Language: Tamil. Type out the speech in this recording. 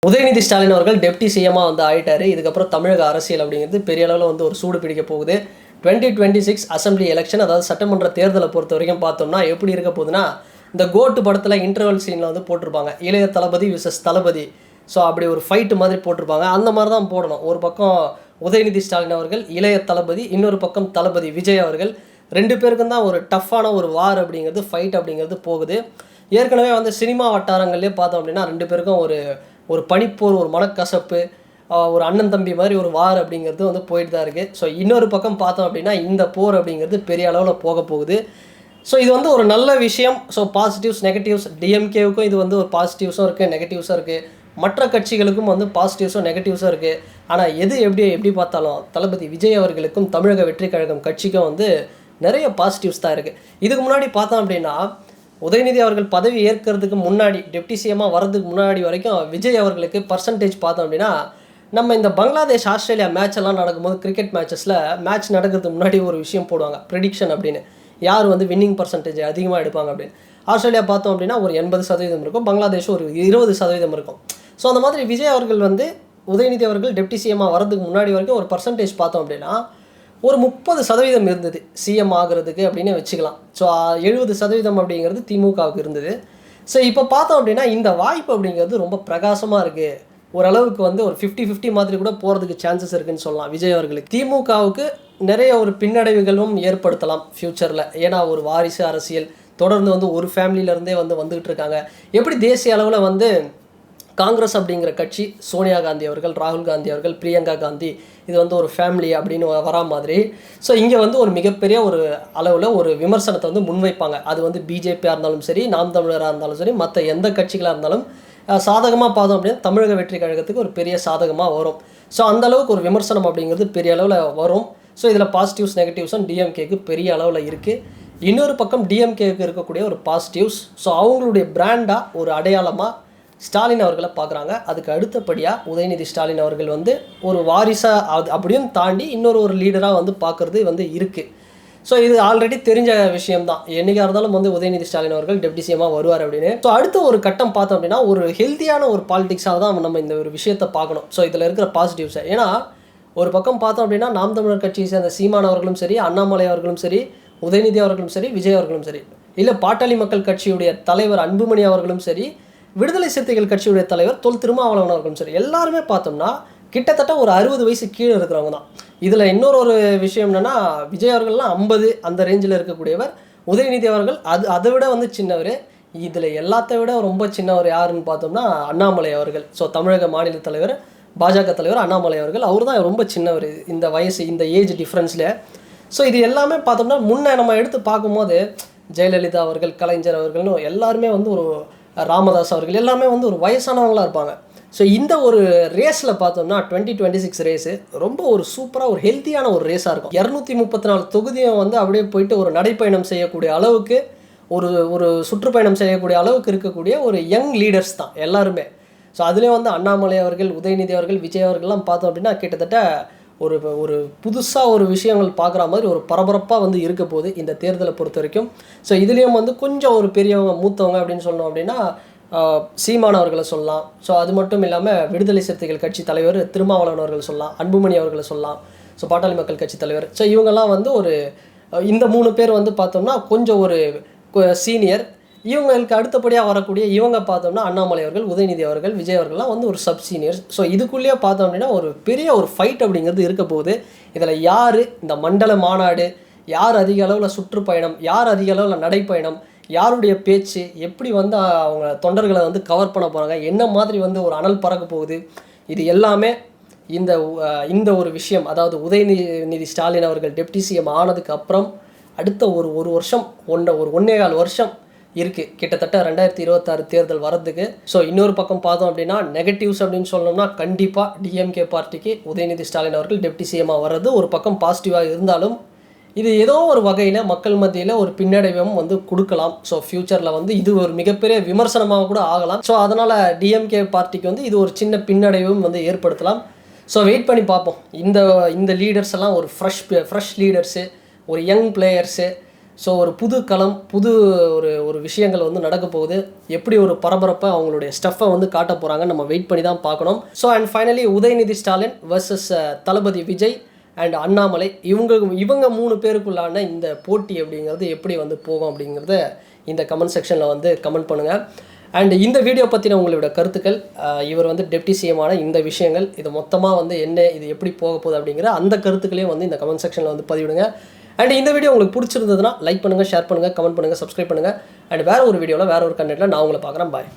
உதயநிதி ஸ்டாலின் அவர்கள் டெப்டி சிஎம்மாக வந்து ஆயிட்டாரு. இதுக்கப்புறம் தமிழக அரசியல் அப்படிங்கிறது பெரிய அளவில் வந்து ஒரு சூடு பிடிக்க போகுது. 2026 அசம்பிளி எலெக்ஷன், அதாவது சட்டமன்ற தேர்தலை பொறுத்த வரைக்கும் பார்த்தோம்னா எப்படி இருக்க போகுதுன்னா, இந்த கோட்டு படத்தில் இன்டர்வல் சீனில் வந்து போட்டிருப்பாங்க, இளைய தளபதி விசஸ் தளபதி. ஸோ அப்படி ஒரு ஃபைட்டு மாதிரி போட்டிருப்பாங்க. அந்த மாதிரி தான் போடணும். ஒரு பக்கம் உதயநிதி ஸ்டாலின் அவர்கள் இளைய தளபதி, இன்னொரு பக்கம் தளபதி விஜய் அவர்கள். ரெண்டு பேருக்கும் தான் ஒரு டஃப்பான ஒரு வார் அப்படிங்கிறது, ஃபைட் அப்படிங்கிறது போகுது. ஏற்கனவே வந்து சினிமா வட்டாரங்கள்லேயே பார்த்தோம் அப்படின்னா ரெண்டு பேருக்கும் ஒரு ஒரு பனிப்போர், ஒரு மனக்கசப்பு, ஒரு அண்ணன் தம்பி மாதிரி ஒரு வார் அப்படிங்கிறது வந்து போயிட்டு தான் இருக்குது. ஸோ இன்னொரு பக்கம் பார்த்தோம் அப்படின்னா இந்த போர் அப்படிங்கிறது பெரிய அளவில் போக போகுது. ஸோ இது வந்து ஒரு நல்ல விஷயம். ஸோ பாசிட்டிவ்ஸ் நெகட்டிவ்ஸ், டிஎம்கேவுக்கும் இது வந்து ஒரு பாசிட்டிவ்ஸும் இருக்குது, நெகட்டிவ்ஸும் இருக்குது. மற்ற கட்சிகளுக்கும் வந்து பாசிட்டிவ்ஸும் நெகட்டிவ்ஸும் இருக்குது. ஆனால் எது எப்படி பார்த்தாலும் தளபதி விஜய் அவர்களுக்கும் தமிழக வெற்றி கழகம் கட்சிக்கும் வந்து நிறைய பாசிட்டிவ்ஸ் தான் இருக்குது. இதுக்கு முன்னாடி பார்த்தோம் அப்படின்னா உதயநிதி அவர்கள் பதவி ஏற்கிறதுக்கு முன்னாடி, டெப்டி சிஎம்மாக வர்றதுக்கு முன்னாடி வரைக்கும் விஜய் அவர்களுக்கு பர்சன்டேஜ் பார்த்தோம் அப்படின்னா, நம்ம இந்த பங்களாதேஷ் ஆஸ்திரேலியா மேட்ச் எல்லாம் நடக்கும்போது கிரிக்கெட் மேட்சஸில் மேட்ச் நடக்கிறதுக்கு முன்னாடி ஒரு விஷயம் போடுவாங்க, ப்ரெடிக்ஷன் அப்படின்னு. யார் வந்து வின்னிங் பர்சன்டேஜ் அதிகமாக எடுப்பாங்க அப்படின்னு. ஆஸ்திரேலியா பார்த்தோம் அப்படின்னா ஒரு 80% இருக்கும், பங்களாதேஷ் ஒரு 20% இருக்கும். ஸோ அந்த மாதிரி விஜய் அவர்கள் வந்து உதயநிதி அவர்கள் டெப்டி சிஎம்மாக வர்றதுக்கு முன்னாடி வரைக்கும் ஒரு பர்சன்டேஜ் பார்த்தோம் அப்படின்னா ஒரு 30% இருந்தது சிஎம் ஆகிறதுக்கு அப்படின்னு வச்சுக்கலாம். ஸோ 70% அப்படிங்கிறது திமுகவுக்கு இருந்தது. ஸோ இப்போ பார்த்தோம் அப்படின்னா இந்த வாய்ப்பு அப்படிங்கிறது ரொம்ப பிரகாசமாக இருக்குது. ஓரளவுக்கு வந்து ஒரு 50-50 மாதிரி கூட போகிறதுக்கு சான்சஸ் இருக்குதுன்னு சொல்லலாம் விஜய் அவர்களுக்கு. திமுகவுக்கு நிறைய ஒரு பின்னடைவுகளும் ஏற்படுத்தலாம் ஃப்யூச்சரில். ஏன்னா ஒரு வாரிசு அரசியல் தொடர்ந்து வந்து ஒரு ஃபேமிலியிலேருந்தே வந்துக்கிட்டு இருக்காங்க. எப்படி தேசிய அளவில் வந்து காங்கிரஸ் அப்படிங்கிற கட்சி, சோனியா காந்தி அவர்கள், ராகுல் காந்தி அவர்கள், பிரியங்கா காந்தி, இது வந்து ஒரு ஃபேமிலி அப்படின்னு வரா மாதிரி, ஸோ இங்கே வந்து ஒரு மிகப்பெரிய ஒரு அளவில் ஒரு விமர்சனத்தை வந்து முன்வைப்பாங்க. அது வந்து பிஜேபியாக இருந்தாலும் சரி, நாம் தமிழராக இருந்தாலும் சரி, மற்ற எந்த கட்சிகளாக இருந்தாலும் சாதகமாக பார்த்தோம் அப்படின்னா தமிழக வெற்றி கழகத்துக்கு ஒரு பெரிய சாதகமாக வரும். ஸோ அந்தளவுக்கு ஒரு விமர்சனம் அப்படிங்கிறது பெரிய அளவில் வரும். ஸோ இதில் பாசிட்டிவ்ஸ் நெகட்டிவ்ஸும் டிஎம்கேக்கு பெரிய அளவில் இருக்குது. இன்னொரு பக்கம் டிஎம்கேக்கு இருக்கக்கூடிய ஒரு பாசிட்டிவ்ஸ், ஸோ அவங்களுடைய பிராண்டாக ஒரு அடையாளமாக ஸ்டாலின் அவர்களை பார்க்குறாங்க. அதுக்கு அடுத்தபடியாக உதயநிதி ஸ்டாலின் அவர்கள் வந்து ஒரு வாரிசாக அப்படியும் தாண்டி இன்னொரு லீடராக வந்து பார்க்குறது வந்து இருக்குது. ஸோ இது ஆல்ரெடி தெரிஞ்ச விஷயம்தான். என்றைக்காக இருந்தாலும் வந்து உதயநிதி ஸ்டாலின் அவர்கள் டெப்டி சிஎம்மாக வருவார் அப்படின்னு. ஸோ அடுத்த ஒரு கட்டம் பார்த்தோம் அப்படின்னா ஒரு ஹெல்த்தியான ஒரு பாலிடிக்ஸாக தான் நம்ம இந்த ஒரு விஷயத்தை பார்க்கணும். ஸோ இதில் இருக்கிற பாசிட்டிவ்ஸை, ஏன்னா ஒரு பக்கம் பார்த்தோம் அப்படின்னா நாம் தமிழர் கட்சியை சேர்ந்த சீமான் அவர்களும் சரி, அண்ணாமலை அவர்களும் சரி, உதயநிதி அவர்களும் சரி, விஜய் அவர்களும் சரி, இல்லை பாட்டாளி மக்கள் கட்சியுடைய தலைவர் அன்புமணி அவர்களும் சரி, விடுதலை சிறுத்தைகள் கட்சியுடைய தலைவர் தொல் திருமாவளவன் அவர்களும் சரி, எல்லாருமே பார்த்தோம்னா கிட்டத்தட்ட ஒரு 60 வயசு கீழே இருக்கிறவங்க தான். இதில் இன்னொரு விஷயம் என்னென்னா, விஜய் அவர்கள்லாம் 50 அந்த ரேஞ்சில் இருக்கக்கூடியவர், உதயநிதி அவர்கள் அதை விட வந்து சின்னவர். இதில் எல்லாத்த விட ரொம்ப சின்னவர் யாருன்னு பார்த்தோம்னா அண்ணாமலை அவர்கள். ஸோ தமிழக மாநில தலைவர், பாஜக தலைவர் அண்ணாமலை அவர்கள், அவர் தான் ரொம்ப சின்னவர் இந்த வயசு, இந்த ஏஜ் டிஃப்ரென்ஸில். ஸோ இது எல்லாமே பார்த்தோம்னா முன்னே நம்ம எடுத்து பார்க்கும்போது ஜெயலலிதா அவர்கள், கலைஞர் அவர்கள்னு எல்லாருமே வந்து ஒரு ராமதாஸ் அவர்கள் எல்லாமே வந்து ஒரு வயசானவங்களாக இருப்பாங்க. ஸோ இந்த ஒரு ரேஸில் பார்த்தோம்னா 2026 ரேஸு ரொம்ப ஒரு சூப்பராக ஒரு ஹெல்த்தியான ஒரு ரேஸாக இருக்கும். 234 தொகுதியும் வந்து அப்படியே போயிட்டு ஒரு நடைப்பயணம் செய்யக்கூடிய அளவுக்கு, ஒரு சுற்றுப்பயணம் செய்யக்கூடிய அளவுக்கு இருக்கக்கூடிய ஒரு யங் லீடர்ஸ் தான் எல்லாருமே. ஸோ அதுலேயும் வந்து அண்ணாமலை அவர்கள், உதயநிதி அவர்கள், விஜய் அவர்கள்லாம் பார்த்தோம் அப்படின்னா கிட்டத்தட்ட ஒரு புதுசாக ஒரு விஷயங்கள் பார்க்குற மாதிரி ஒரு பரபரப்பாக வந்து இருக்க போகுது இந்த தேர்தலை பொறுத்த வரைக்கும். ஸோ இதுலேயும் வந்து கொஞ்சம் ஒரு பெரியவங்க, மூத்தவங்க அப்படின்னு சொன்னோம் அப்படின்னா சீமான் அவர்களை சொல்லலாம். ஸோ அது மட்டும் இல்லாமல் விடுதலை சிறுத்தைகள் கட்சி தலைவர் திருமாவளவன் அவர்கள் சொல்லலாம், அன்புமணி அவர்களை சொல்லலாம், ஸோ பாட்டாளி மக்கள் கட்சி தலைவர். ஸோ இவங்கெல்லாம் வந்து இந்த 3 பேர் வந்து பார்த்தோம்னா கொஞ்சம் ஒரு சீனியர். இவங்களுக்கு அடுத்தபடியாக வரக்கூடிய இவங்க பார்த்தோம்னா அண்ணாமலை அவர்கள், உதயநிதி அவர்கள், விஜய் அவர்கள்லாம் வந்து ஒரு சப் சீனியர்ஸ். ஸோ இதுக்குள்ளேயே பார்த்தோம் அப்படின்னா ஒரு பெரிய ஒரு ஃபைட் அப்படிங்கிறது இருக்க போகுது. இதில் யார் இந்த மண்டல மாநாடு, யார் அதிக அளவில் சுற்றுப்பயணம், யார் அதிக அளவில் நடைப்பயணம், யாருடைய பேச்சு, எப்படி வந்து அவங்க தொண்டர்களை வந்து கவர் பண்ண போகிறாங்க, என்ன மாதிரி வந்து ஒரு அனல் பறக்க போகுது, இது எல்லாமே இந்த ஒரு விஷயம், அதாவது உதயநிதி ஸ்டாலின் அவர்கள் டெப்டி சிஎம் ஆனதுக்கு அப்புறம் அடுத்த ஒரு வருஷம், 1.25 வருஷம் இருக்குது கிட்டத்தட்ட 2026 தேர்தல் வரதுக்கு. ஸோ இன்னொரு பக்கம் பார்த்தோம் அப்படின்னா நெகட்டிவ்ஸ் அப்படின்னு சொன்னோம்னா கண்டிப்பாக டிஎம்கே பார்ட்டிக்கு உதயநிதி ஸ்டாலின் அவர்கள் டெப்டி சிஎம்மாக வர்றது ஒரு பக்கம் பாசிட்டிவாக இருந்தாலும், இது ஏதோ ஒரு வகையில் மக்கள் மத்தியில் ஒரு பின்னடைவும் வந்து கொடுக்கலாம். ஸோ ஃப்யூச்சரில் வந்து இது ஒரு மிகப்பெரிய விமர்சனமாக கூட ஆகலாம். ஸோ அதனால் டிஎம்கே பார்ட்டிக்கு வந்து இது ஒரு சின்ன பின்னடைவும் வந்து ஏற்படுத்தலாம். ஸோ வெயிட் பண்ணி பார்ப்போம். இந்த லீடர்ஸ் எல்லாம் ஒரு ஃப்ரெஷ் லீடர்ஸு, ஒரு யங் பிளேயர்ஸு. ஸோ ஒரு புது களம், புது ஒரு விஷயங்கள் வந்து நடக்க போகுது. எப்படி ஒரு பரபரப்பை அவங்களுடைய ஸ்டஃப்பை வந்து காட்ட போகிறாங்க, நம்ம வெயிட் பண்ணி தான் பார்க்கணும். So and finally Udhayanidhi Stalin versus Thalapathy Vijay and Annamalai, இவங்க 3 பேருக்குள்ளான இந்த போட்டி அப்படிங்கிறது எப்படி வந்து போகும் அப்படிங்கிறத இந்த கமெண்ட் செக்ஷனில் வந்து கமெண்ட் பண்ணுங்கள். அண்ட் இந்த வீடியோ பற்றின உங்களோட கருத்துக்கள், இவர் வந்து டெப்டி சிஎமான இந்த விஷயங்கள், இது மொத்தமாக வந்து என்ன, இது எப்படி போக போகுது அப்படிங்கிற அந்த கருத்துக்களையும் வந்து இந்த கமெண்ட் செக்ஷனில் வந்து பதிவிடுங்க. அண்ட் இந்த வீடியோ உங்களுக்கு பிடிச்சிருந்ததுன்னா லைக் பண்ணுங்கள், ஷேர் பண்ணுங்கள், கமெண்ட் பண்ணுங்கள், சப்ஸ்கிரைப் பண்ணுங்கள். அண்ட் வேறு ஒரு வீடியோவில் வேறு ஒரு கண்டென்ட்டில் நான் உங்களை பார்க்குறேன். பாய்.